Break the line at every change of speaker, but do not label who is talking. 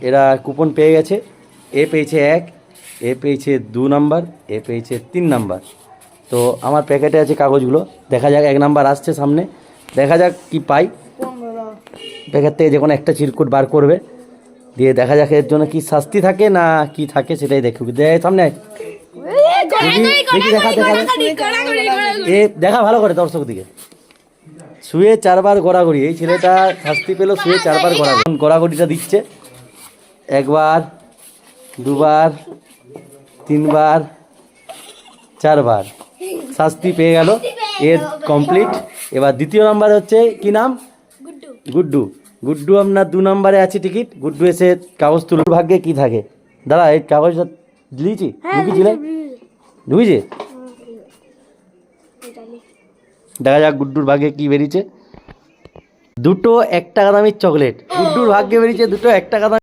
এরা কুপন পেয়ে গেছে। এ পেয়েছে 1, এ পেয়েছে 2 নাম্বার, এ পেয়েছে 3 নাম্বার। তো আমার প্যাকেটে আছে কাগজগুলো, দেখা যাক 1 নাম্বার আসছে সামনে, দেখা যাক কি পাই। প্যাকেট থেকে যে কোনো একটা চিরকুট বার করবে, দিয়ে দেখা যাক এর জন্য কি শাস্তি থাকে না কি থাকে সেটাই দেখবি। সামনে দেখি, দেখা এ দেখা ভালো করে দর্শক দিকে। শুয়ে 4 বার গড়াগড়ি, এই ছেলেটা শাস্তি পেল, শুয়ে 4 বার গড়াগড়ি। গড়াগড়িটা দিচ্ছে 1 বার, 2 বার, 3 বার, 4 বার, শাস্তি পেয়ে গেল। এর কমপ্লিট। এবার দ্বিতীয় নাম্বার হচ্ছে কি নাম? গুড্ডু। গুড্ডু আপনার 2 নাম্বারে আছে টিকিট। গুড্ডু এসে কাগজ তুলুর ভাগ্যে কি থাকে? দাদা এই কাগজটা দিয়েছি, ঢুকিয়েছিলে, ঢুকিয়েছে, দেখা যাক গুড্ডুর ভাগ্যে কি বেরিয়েছে। 2 1 টাকা দামের চকলেট গুড্ডুর ভাগ্যে বেরিয়েছে, 2 1 টাকা দামের।